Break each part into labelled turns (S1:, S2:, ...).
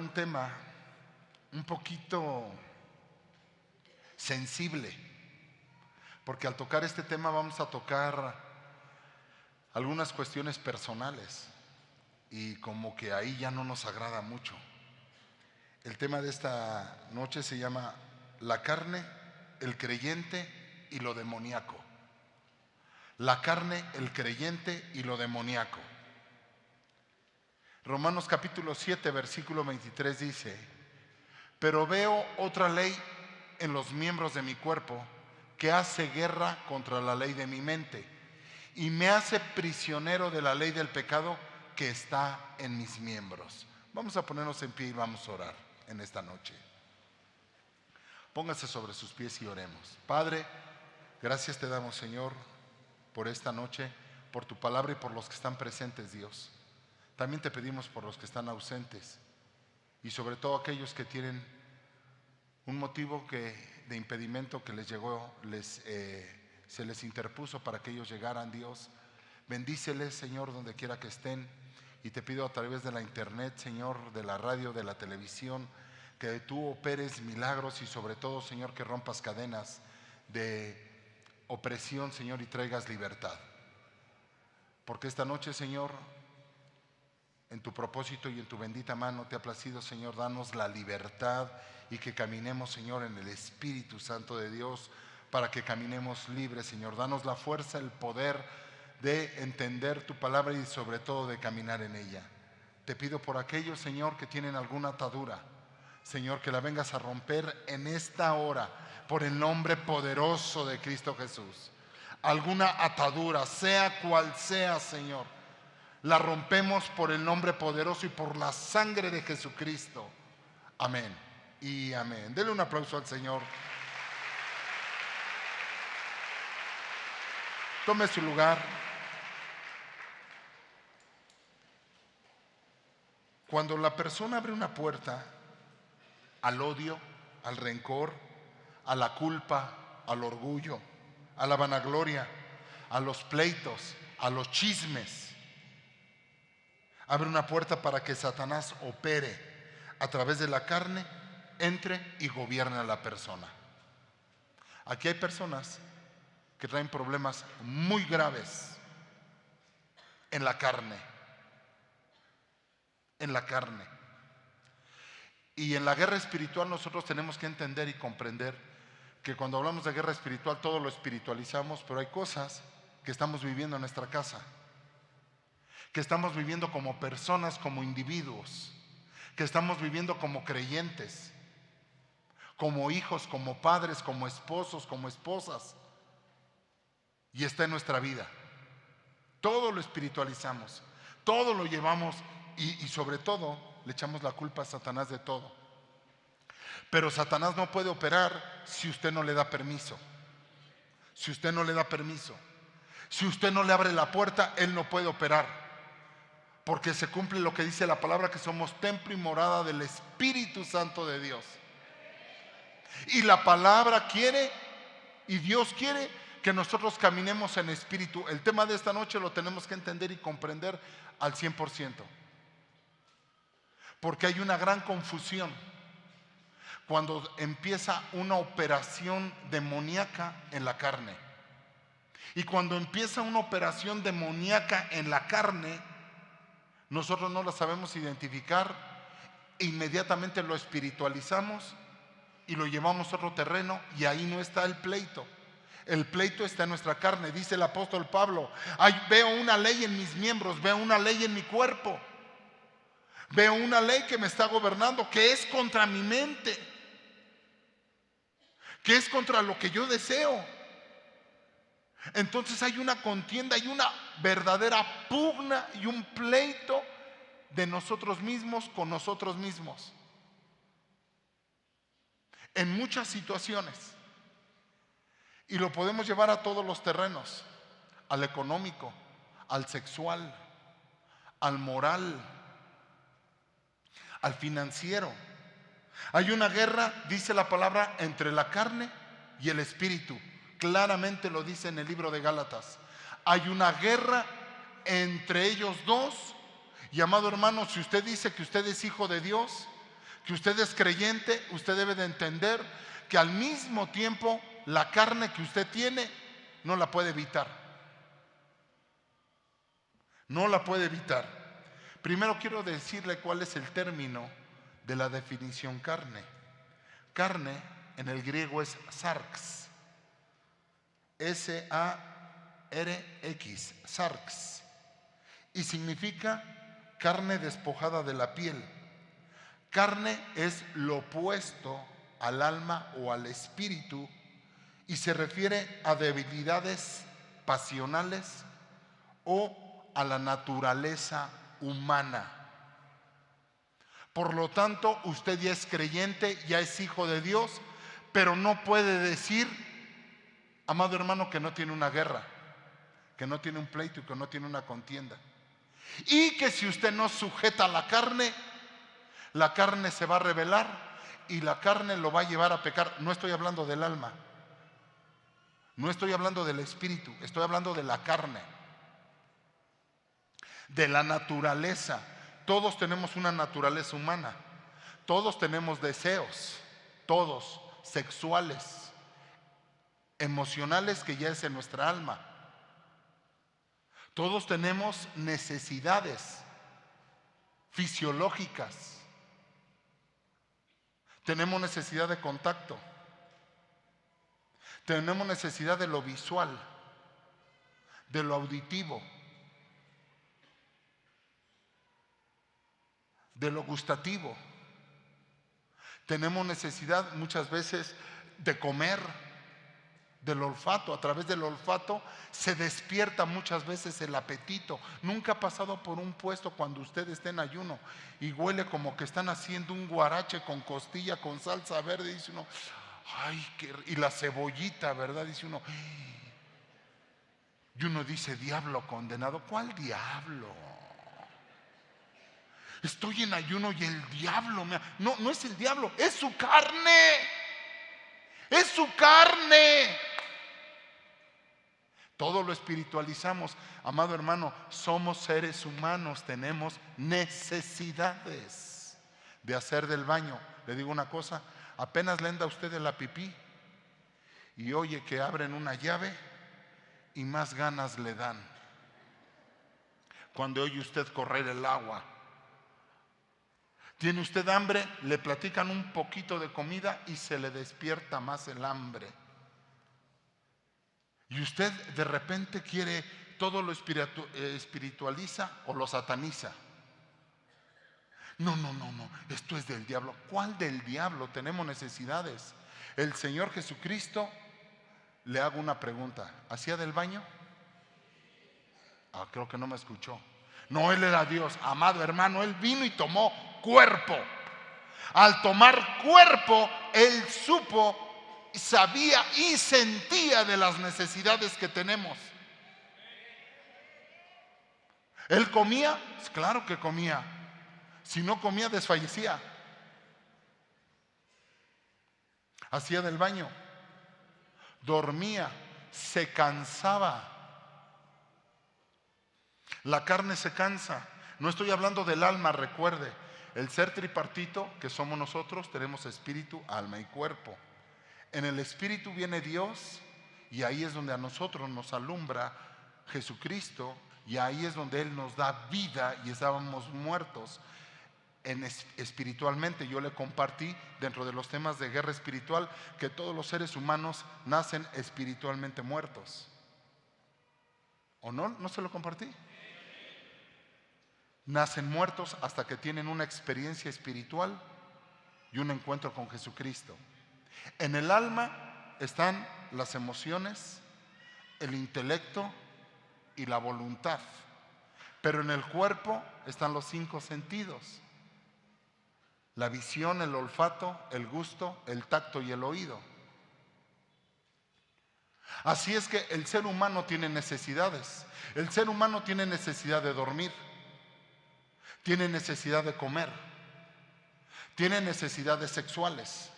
S1: un tema un poquito sensible, porque al tocar este tema vamos a tocar algunas cuestiones personales y como que ahí ya no nos agrada mucho. El tema de esta noche se llama la carne, el creyente y lo demoníaco. La carne, el creyente y lo demoníaco. Romanos capítulo 7, versículo 23 dice: pero veo otra ley en los miembros de mi cuerpo que hace guerra contra la ley de mi mente y me hace prisionero de la ley del pecado que está en mis miembros. Vamos a ponernos en pie y vamos a orar en esta noche. Póngase sobre sus pies y oremos. Padre, gracias te damos, Señor, por esta noche, por tu palabra y por los que están presentes, Dios. También te pedimos por los que están ausentes y sobre todo aquellos que tienen un motivo de impedimento que les llegó, se les interpuso para que ellos llegaran, Dios. Bendíceles, Señor, donde quiera que estén. Y te pido a través de la internet, Señor, de la radio, de la televisión, que tú operes milagros y sobre todo, Señor, que rompas cadenas de opresión, Señor, y traigas libertad. Porque esta noche, Señor, en tu propósito y en tu bendita mano te ha placido, Señor, danos la libertad y que caminemos, Señor, en el Espíritu Santo de Dios, para que caminemos libres, Señor. Danos la fuerza, el poder de entender tu palabra y sobre todo de caminar en ella. Te pido por aquellos, Señor, que tienen alguna atadura, Señor, que la vengas a romper en esta hora, por el nombre poderoso de Cristo Jesús. Alguna atadura, sea cual sea, Señor, la rompemos por el nombre poderoso y por la sangre de Jesucristo. Amén y amén. Denle un aplauso al Señor. Tome su lugar. Cuando la persona abre una puerta al odio, al rencor, a la culpa, al orgullo, a la vanagloria, a los pleitos, a los chismes, abre una puerta para que Satanás opere a través de la carne, entre y gobierne a la persona. Aquí hay personas que traen problemas muy graves en la carne. En la carne. Y en la guerra espiritual nosotros tenemos que entender y comprender que cuando hablamos de guerra espiritual todo lo espiritualizamos, pero hay cosas que estamos viviendo en nuestra casa, que estamos viviendo como personas, como individuos, que estamos viviendo como creyentes, como hijos, como padres, como esposos, como esposas, y está en nuestra vida. Todo lo espiritualizamos, todo lo llevamos y sobre todo le echamos la culpa a Satanás de todo. Pero Satanás no puede operar si usted no le da permiso. Si usted no le da permiso, si usted no le abre la puerta, él no puede operar. Porque se cumple lo que dice la palabra, que somos templo y morada del Espíritu Santo de Dios. Y la palabra quiere, y Dios quiere, que nosotros caminemos en espíritu. El tema de esta noche lo tenemos que entender y comprender al 100%. Porque hay una gran confusión cuando empieza una operación demoníaca en la carne. Y cuando empieza una operación demoníaca en la carne, nosotros no la sabemos identificar, e inmediatamente lo espiritualizamos y lo llevamos a otro terreno, y ahí no está el pleito. El pleito está en nuestra carne. Dice el apóstol Pablo: veo una ley en mis miembros, veo una ley en mi cuerpo, veo una ley que me está gobernando, que es contra mi mente, que es contra lo que yo deseo. Entonces hay una contienda, hay una verdadera pugna y un pleito de nosotros mismos con nosotros mismos. En muchas situaciones. Y lo podemos llevar a todos los terrenos: al económico, al sexual, al moral, al financiero. Hay una guerra, dice la palabra, entre la carne y el espíritu. Claramente lo dice en el libro de Gálatas. Hay una guerra entre ellos dos. Y amado hermano, si usted dice que usted es hijo de Dios, que usted es creyente, usted debe de entender que al mismo tiempo la carne que usted tiene no la puede evitar. No la puede evitar. Primero quiero decirle cuál es el término de la definición carne. Carne en el griego es sarx. S-A-R-X, sarx. Y significa carne despojada de la piel. Carne es lo opuesto al alma o al espíritu y se refiere a debilidades pasionales o a la naturaleza humana. Por lo tanto, usted ya es creyente, ya es hijo de Dios, pero no puede decir, amado hermano, que no tiene una guerra, que no tiene un pleito y que no tiene una contienda. Y que si usted no sujeta la carne se va a rebelar y la carne lo va a llevar a pecar. No estoy hablando del alma, no estoy hablando del espíritu, estoy hablando de la carne, de la naturaleza. Todos tenemos una naturaleza humana, todos tenemos deseos, todos sexuales, emocionales, que ya es en nuestra alma. Todos tenemos necesidades fisiológicas. Tenemos necesidad de contacto. Tenemos necesidad de lo visual, de lo auditivo, de lo gustativo. Tenemos necesidad muchas veces de comer, del olfato. A través del olfato se despierta muchas veces el apetito. Nunca ha pasado por un puesto cuando usted esté en ayuno y huele como que están haciendo un guarache con costilla, con salsa verde, dice uno, ay, y la cebollita, ¿verdad? Dice uno, y uno dice, diablo condenado. ¿Cuál diablo? Estoy en ayuno y el diablo No, no es el diablo, es su carne. Es su carne. Todo lo espiritualizamos. Amado hermano, somos seres humanos, tenemos necesidades de hacer del baño. Le digo una cosa, apenas le anda a usted de la pipí y oye que abren una llave y más ganas le dan. Cuando oye usted correr el agua, tiene usted hambre, le platican un poquito de comida y se le despierta más el hambre. Y usted de repente quiere, todo lo espiritualiza o lo sataniza. No, esto es del diablo. ¿Cuál del diablo? Tenemos necesidades. El Señor Jesucristo, le hago una pregunta, ¿hacía del baño? Creo que no me escuchó. No, Él era Dios. Amado hermano, Él vino y tomó cuerpo. Al tomar cuerpo, Él supo, sabía y sentía de las necesidades que tenemos. ¿Él comía? Claro que comía. Si no comía, desfallecía. Hacía del baño, dormía, se cansaba. La carne se cansa. No estoy hablando del alma, recuerde. El ser tripartito que somos nosotros, tenemos espíritu, alma y cuerpo. En el espíritu viene Dios y ahí es donde a nosotros nos alumbra Jesucristo y ahí es donde Él nos da vida y estábamos muertos espiritualmente. Yo le compartí dentro de los temas de guerra espiritual que todos los seres humanos nacen espiritualmente muertos. ¿O no? ¿No se lo compartí? Nacen muertos hasta que tienen una experiencia espiritual y un encuentro con Jesucristo. En el alma están las emociones, el intelecto y la voluntad. Pero en el cuerpo están los 5 sentidos: la visión, el olfato, el gusto, el tacto y el oído. Así es que el ser humano tiene necesidades. El ser humano tiene necesidad de dormir, tiene necesidad de comer, tiene necesidades sexuales.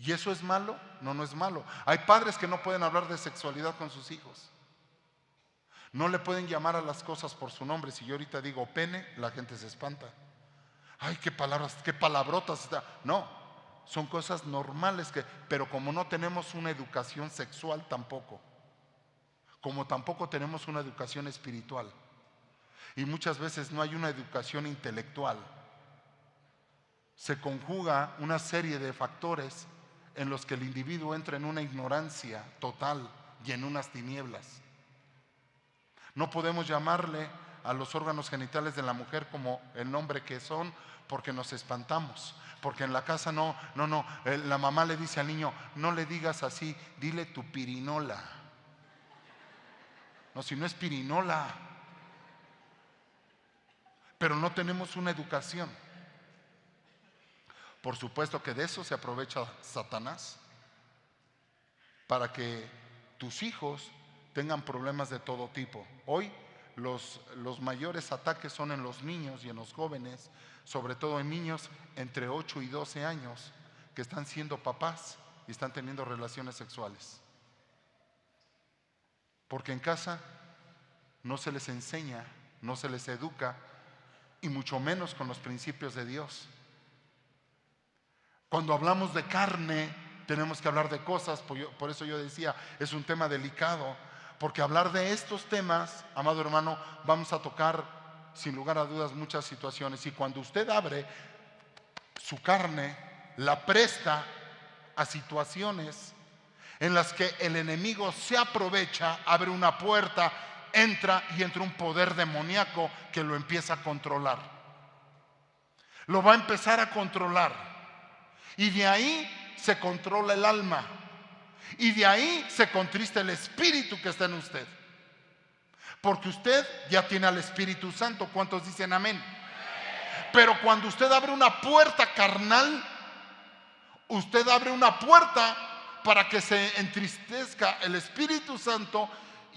S1: ¿Y eso es malo? No, no es malo. Hay padres que no pueden hablar de sexualidad con sus hijos. No le pueden llamar a las cosas por su nombre. Si yo ahorita digo pene, la gente se espanta. Ay, qué palabras, qué palabrotas está. No, son cosas normales pero como no tenemos una educación sexual tampoco, como tampoco tenemos una educación espiritual, y muchas veces no hay una educación intelectual, se conjuga una serie de factores en los que el individuo entra en una ignorancia total y en unas tinieblas. No podemos llamarle a los órganos genitales de la mujer como el nombre que son, porque nos espantamos, porque en la casa la mamá le dice al niño, no le digas así, dile tu pirinola. No, si no es pirinola. Pero no tenemos una educación. Por supuesto que de eso se aprovecha Satanás para que tus hijos tengan problemas de todo tipo. Hoy los mayores ataques son en los niños y en los jóvenes, sobre todo en niños entre 8 y 12 años que están siendo papás y están teniendo relaciones sexuales. Porque en casa no se les enseña, no se les educa, y mucho menos con los principios de Dios. Cuando hablamos de carne, tenemos que hablar de cosas, por eso yo decía, es un tema delicado, porque hablar de estos temas, amado hermano, vamos a tocar sin lugar a dudas muchas situaciones, y cuando usted abre su carne, la presta a situaciones en las que el enemigo se aprovecha, abre una puerta, entra un poder demoníaco que lo empieza a controlar. Lo va a empezar a controlar. Y de ahí se controla el alma. Y de ahí se contrista el espíritu que está en usted. Porque usted ya tiene al Espíritu Santo. ¿Cuántos dicen amén? Pero cuando usted abre una puerta carnal, usted abre una puerta para que se entristezca el Espíritu Santo,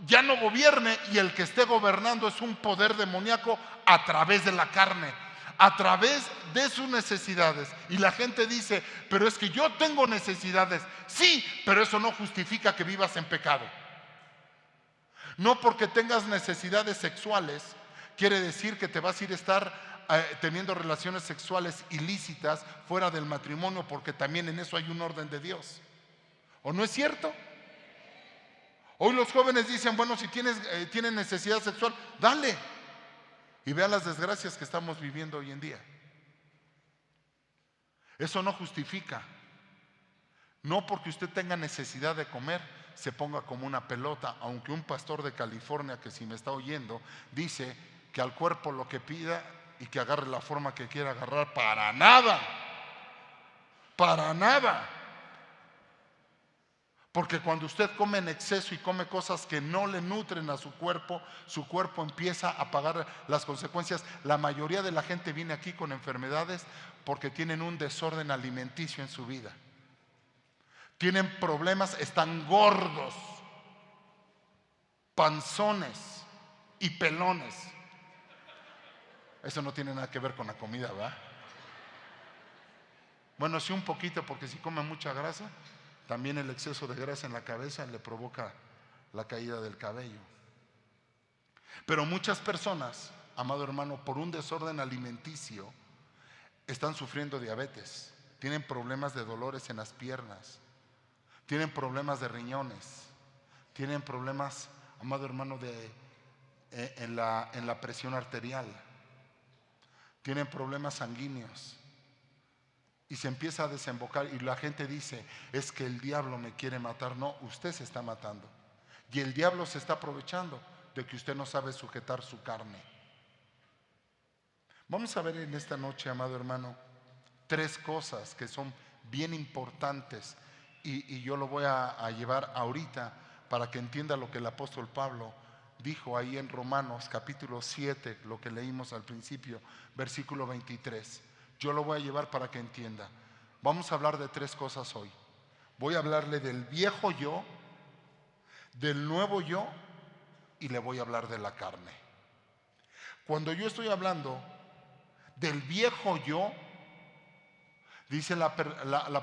S1: ya no gobierne, y el que esté gobernando es un poder demoníaco a través de la carne, a través de sus necesidades. Y la gente dice, pero es que yo tengo necesidades. Sí, pero eso no justifica que vivas en pecado. No porque tengas necesidades sexuales quiere decir que te vas a ir a estar teniendo relaciones sexuales ilícitas fuera del matrimonio, porque también en eso hay un orden de Dios. ¿O no es cierto? Hoy los jóvenes dicen, bueno, si tienes necesidad sexual, dale. Y vea las desgracias que estamos viviendo hoy en día. Eso no justifica. No porque usted tenga necesidad de comer, se ponga como una pelota, aunque un pastor de California, que si me está oyendo, dice que al cuerpo lo que pida y que agarre la forma que quiera agarrar. Para nada. Para nada. Porque cuando usted come en exceso y come cosas que no le nutren a su cuerpo empieza a pagar las consecuencias. La mayoría de la gente viene aquí con enfermedades porque tienen un desorden alimenticio en su vida. Tienen problemas, están gordos, panzones y pelones. Eso no tiene nada que ver con la comida, ¿verdad? Bueno, sí un poquito, porque si come mucha grasa, también el exceso de grasa en la cabeza le provoca la caída del cabello. Pero muchas personas, amado hermano, por un desorden alimenticio, están sufriendo diabetes, tienen problemas de dolores en las piernas, tienen problemas de riñones, tienen problemas, amado hermano, en la presión arterial, tienen problemas sanguíneos. Y se empieza a desembocar y la gente dice, es que el diablo me quiere matar. No, usted se está matando. Y el diablo se está aprovechando de que usted no sabe sujetar su carne. Vamos a ver en esta noche, amado hermano, 3 cosas que son bien importantes. Y yo lo voy a llevar ahorita para que entienda lo que el apóstol Pablo dijo ahí en Romanos capítulo 7, lo que leímos al principio, versículo 23. Yo lo voy a llevar para que entienda. Vamos a hablar de 3 cosas hoy. Voy a hablarle del viejo yo, del nuevo yo, y le voy a hablar de la carne. Cuando yo estoy hablando del viejo yo, dice la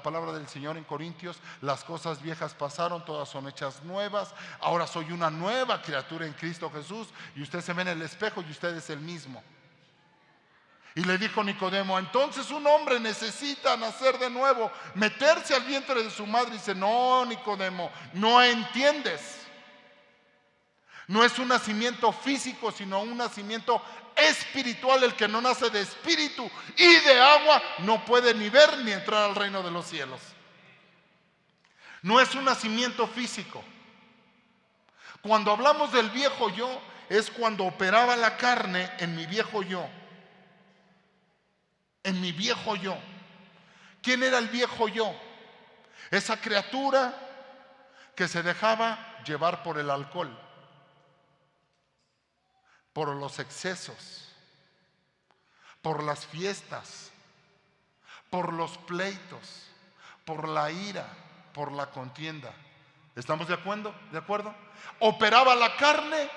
S1: palabra del Señor en Corintios, las cosas viejas pasaron, todas son hechas nuevas. Ahora soy una nueva criatura en Cristo Jesús. Y usted se ve en el espejo y usted es el mismo. Y le dijo Nicodemo: entonces un hombre necesita nacer de nuevo, meterse al vientre de su madre. Y dice: no, Nicodemo, no entiendes. No es un nacimiento físico, sino un nacimiento espiritual. El que no nace de espíritu y de agua no puede ni ver ni entrar al reino de los cielos. No es un nacimiento físico. Cuando hablamos del viejo yo, es cuando operaba la carne en mi viejo yo. En mi viejo yo. ¿Quién era el viejo yo? Esa criatura que se dejaba llevar por el alcohol, por los excesos, por las fiestas, por los pleitos, por la ira, por la contienda. ¿Estamos de acuerdo? ¿De acuerdo? Operaba la carne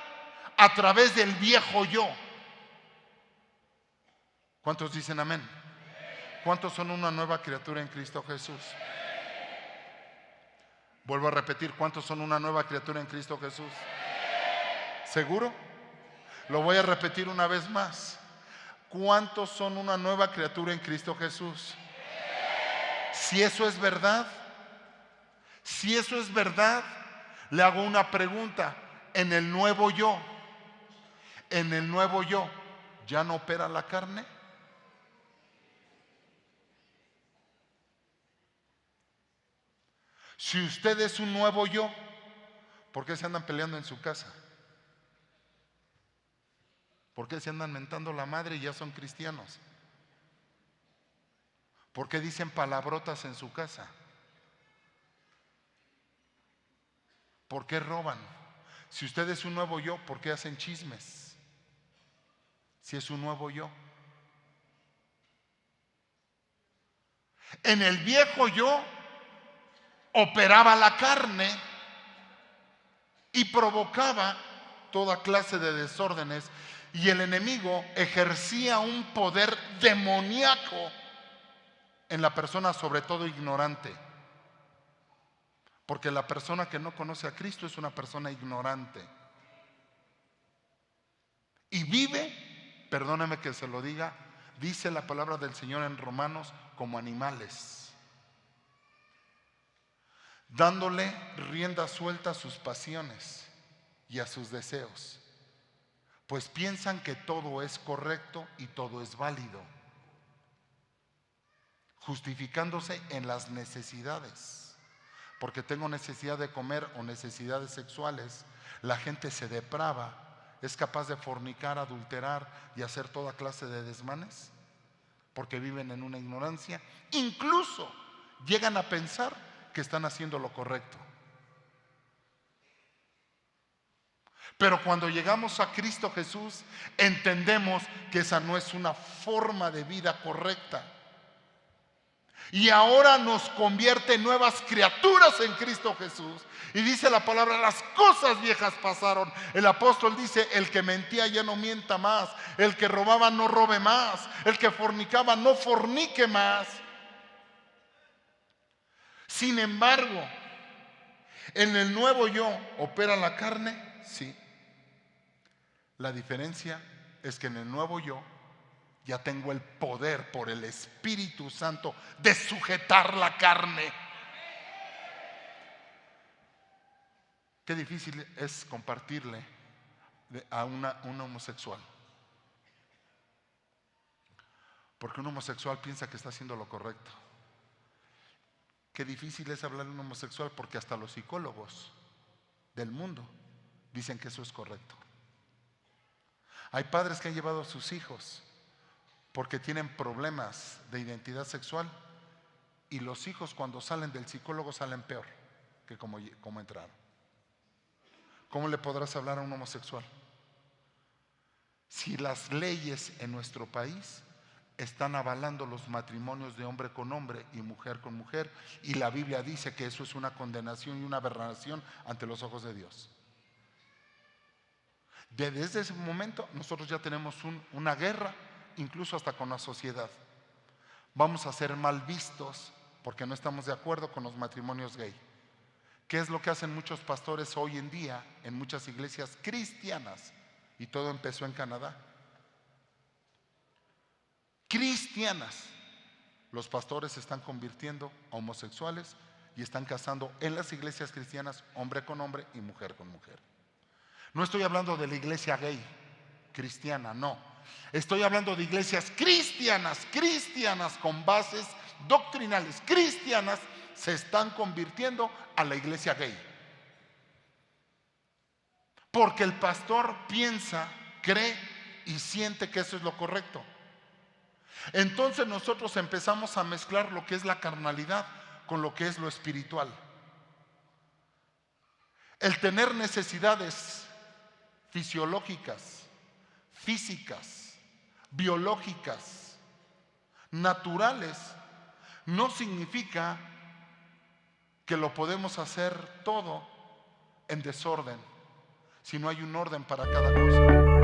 S1: a través del viejo yo. ¿Cuántos dicen amén? ¿Cuántos son una nueva criatura en Cristo Jesús? Vuelvo a repetir: ¿cuántos son una nueva criatura en Cristo Jesús? ¿Seguro? Lo voy a repetir una vez más. ¿Cuántos son una nueva criatura en Cristo Jesús? Si eso es verdad, le hago una pregunta. En el nuevo yo, ¿ya no opera la carne? Si usted es un nuevo yo, ¿por qué se andan peleando en su casa? ¿Por qué se andan mentando la madre y ya son cristianos? ¿Por qué dicen palabrotas en su casa? ¿Por qué roban? Si usted es un nuevo yo, ¿por qué hacen chismes? Si es un nuevo yo. En el viejo yo operaba la carne y provocaba toda clase de desórdenes, y el enemigo ejercía un poder demoníaco en la persona, sobre todo ignorante. Porque la persona que no conoce a Cristo es una persona ignorante. Y vive, perdóneme que se lo diga, dice la palabra del Señor en Romanos, como animales, dándole rienda suelta a sus pasiones y a sus deseos, pues piensan que todo es correcto y todo es válido, justificándose en las necesidades. Porque tengo necesidad de comer o necesidades sexuales, la gente se deprava, es capaz de fornicar, adulterar y hacer toda clase de desmanes, porque viven en una ignorancia. Incluso llegan a pensar que están haciendo lo correcto. Pero cuando llegamos a Cristo Jesús, entendemos que esa no es una forma de vida correcta. Y ahora nos convierte en nuevas criaturas en Cristo Jesús. Y dice la palabra: las cosas viejas pasaron. El apóstol dice: el que mentía ya no mienta más, el que robaba no robe más, el que fornicaba no fornique más. Sin embargo, en el nuevo yo, ¿opera la carne? Sí. La diferencia es que en el nuevo yo ya tengo el poder por el Espíritu Santo de sujetar la carne. Qué difícil es compartirle a un homosexual. Porque un homosexual piensa que está haciendo lo correcto. Qué difícil es hablarle a un homosexual, porque hasta los psicólogos del mundo dicen que eso es correcto. Hay padres que han llevado a sus hijos porque tienen problemas de identidad sexual, y los hijos cuando salen del psicólogo salen peor que como entraron. ¿Cómo le podrás hablar a un homosexual? Si las leyes en nuestro país están avalando los matrimonios de hombre con hombre y mujer con mujer, y la Biblia dice que eso es una condenación y una aberración ante los ojos de Dios. Desde ese momento nosotros ya tenemos una guerra, incluso hasta con la sociedad. Vamos a ser mal vistos porque no estamos de acuerdo con los matrimonios gay. ¿Qué es lo que hacen muchos pastores hoy en día en muchas iglesias cristianas? Y todo empezó en Canadá. cristianas. Los pastores se están convirtiendo a homosexuales y están casando en las iglesias cristianas hombre con hombre y mujer con mujer. No estoy hablando de la iglesia gay cristiana, no. Estoy hablando de iglesias cristianas con bases doctrinales cristianas, se están convirtiendo a la iglesia gay. Porque el pastor piensa, cree y siente que eso es lo correcto. Entonces nosotros empezamos a mezclar lo que es la carnalidad con lo que es lo espiritual. El tener necesidades fisiológicas, físicas, biológicas, naturales, no significa que lo podemos hacer todo en desorden, si no hay un orden para cada cosa.